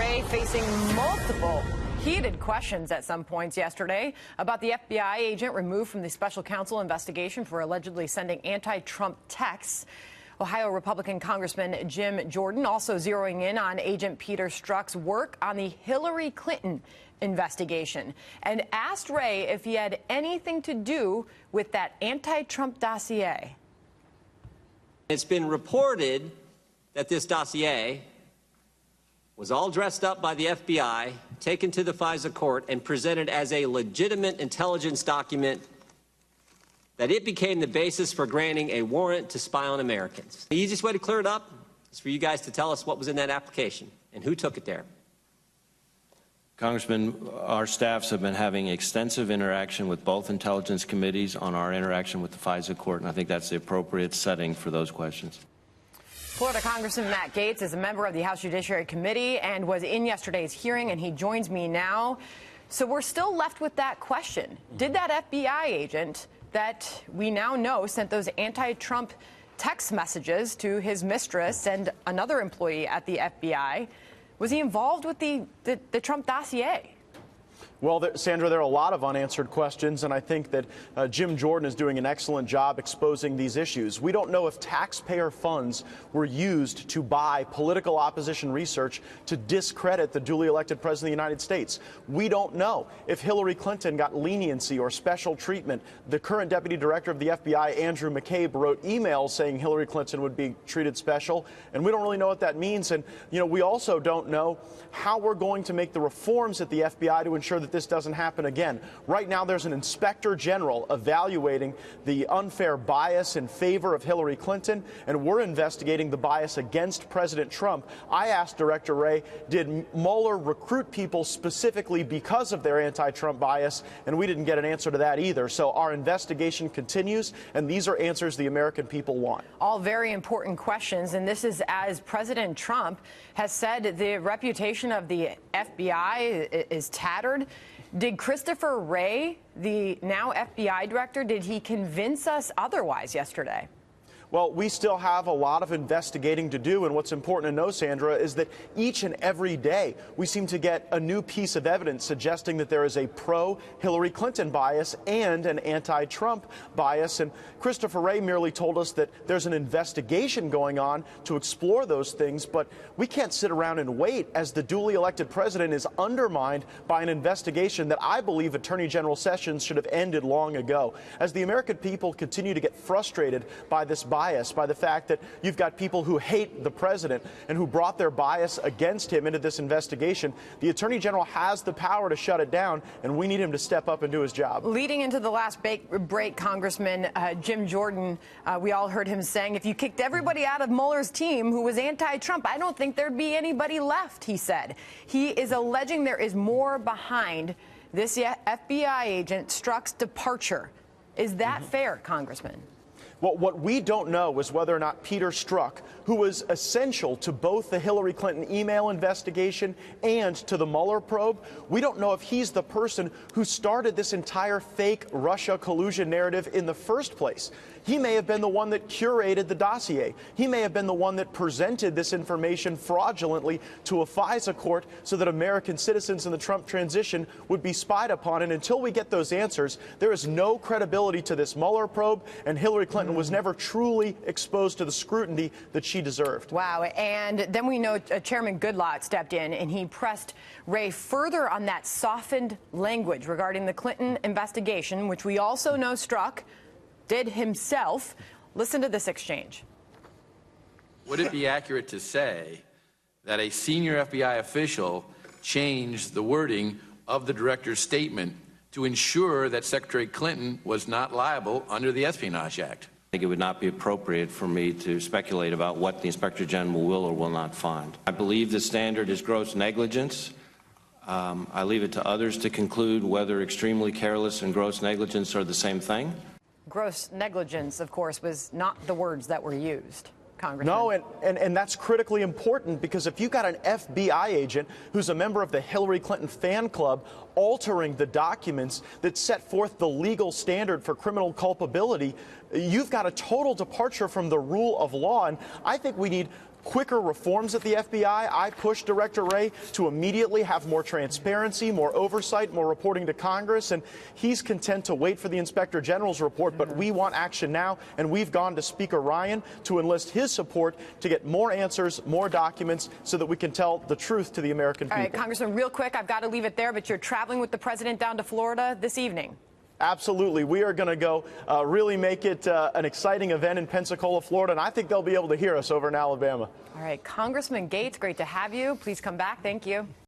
Wray facing multiple heated questions at some points yesterday about the FBI agent removed from the special counsel investigation for allegedly sending anti-Trump texts. Ohio Republican Congressman Jim Jordan also zeroing in on Agent Peter Strzok's work on the Hillary Clinton investigation and asked Wray if he had anything to do with that anti-Trump dossier. It's been reported that this dossier was all dressed up by the FBI, taken to the FISA court, and presented as a legitimate intelligence document, that it became the basis for granting a warrant to spy on Americans. The easiest way to clear it up is for you guys to tell us what was in that application and who took it there. Congressman, our staffs have been having extensive interaction with both intelligence committees on our interaction with the FISA court, and I think that's the appropriate setting for those questions. Florida Congressman Matt Gaetz is a member of the House Judiciary Committee and was in yesterday's hearing, and he joins me now. So we're still left with that question. Did that FBI agent that we now know sent those anti-Trump text messages to his mistress and another employee at the FBI, was he involved with the Trump dossier? Well, Sandra, there are a lot of unanswered questions, and I think that Jim Jordan is doing an excellent job exposing these issues. We don't know if taxpayer funds were used to buy political opposition research to discredit the duly elected president of the United States. We don't know if Hillary Clinton got leniency or special treatment. The current deputy director of the FBI, Andrew McCabe, wrote emails saying Hillary Clinton would be treated special, and we don't really know what that means. And, we also don't know how we're going to make the reforms at the FBI to ensure that this doesn't happen again. Right now, there's an inspector general evaluating the unfair bias in favor of Hillary Clinton, and we're investigating the bias against President Trump. I asked Director Wray, did Mueller recruit people specifically because of their anti-Trump bias? And we didn't get an answer to that either. So our investigation continues, and these are answers the American people want. All very important questions, and this is as President Trump has said the reputation of the FBI is tattered. Did Christopher Wray, the now FBI director, did he convince us otherwise yesterday? Well, we still have a lot of investigating to do, and what's important to know, Sandra, is that each and every day we seem to get a new piece of evidence suggesting that there is a pro-Hillary Clinton bias and an anti-Trump bias. And Christopher Wray merely told us that there's an investigation going on to explore those things, but we can't sit around and wait as the duly elected president is undermined by an investigation that I believe Attorney General Sessions should have ended long ago. As the American people continue to get frustrated by this bias, by the fact that you've got people who hate the president and who brought their bias against him into this investigation, the Attorney General has the power to shut it down, and we need him to step up and do his job. Leading into the last break, Congressman Jim Jordan, we all heard him saying, if you kicked everybody out of Mueller's team who was anti-Trump, I don't think there'd be anybody left, he said. He is alleging there is more behind this FBI agent Strzok's departure. Is that fair, Congressman? Well, what we don't know is whether or not Peter Strzok, who was essential to both the Hillary Clinton email investigation and to the Mueller probe, we don't know if he's the person who started this entire fake Russia collusion narrative in the first place. He may have been the one that curated the dossier. He may have been the one that presented this information fraudulently to a FISA court so that American citizens in the Trump transition would be spied upon. And until we get those answers, there is no credibility to this Mueller probe, and Hillary Clinton was never truly exposed to the scrutiny that she deserved. Wow. And then we know Chairman Goodlatte stepped in and he pressed Wray further on that softened language regarding the Clinton investigation, which we also know Strzok did himself. Listen to this exchange. Would it be accurate to say that a senior FBI official changed the wording of the director's statement to ensure that Secretary Clinton was not liable under the Espionage Act? I think it would not be appropriate for me to speculate about what the Inspector General will or will not find. I believe the standard is gross negligence. I leave it to others to conclude whether extremely careless and gross negligence are the same thing. Gross negligence, of course, was not the words that were used. Congressman. No, and that's critically important, because if you've got an FBI agent who's a member of the Hillary Clinton fan club altering the documents that set forth the legal standard for criminal culpability, you've got a total departure from the rule of law. And I think we need quicker reforms at the FBI. I pushed Director Wray to immediately have more transparency, more oversight, more reporting to Congress, and he's content to wait for the Inspector General's report. But we want action now, and we've gone to Speaker Ryan to enlist his support to get more answers, more documents, so that we can tell the truth to the American people. All right, Congressman, real quick, I've got to leave it there, but you're traveling with the president down to Florida this evening. Absolutely. We are going to go really make it an exciting event in Pensacola, Florida, and I think they'll be able to hear us over in Alabama. All right, Congressman Gates, great to have you. Please come back. Thank you.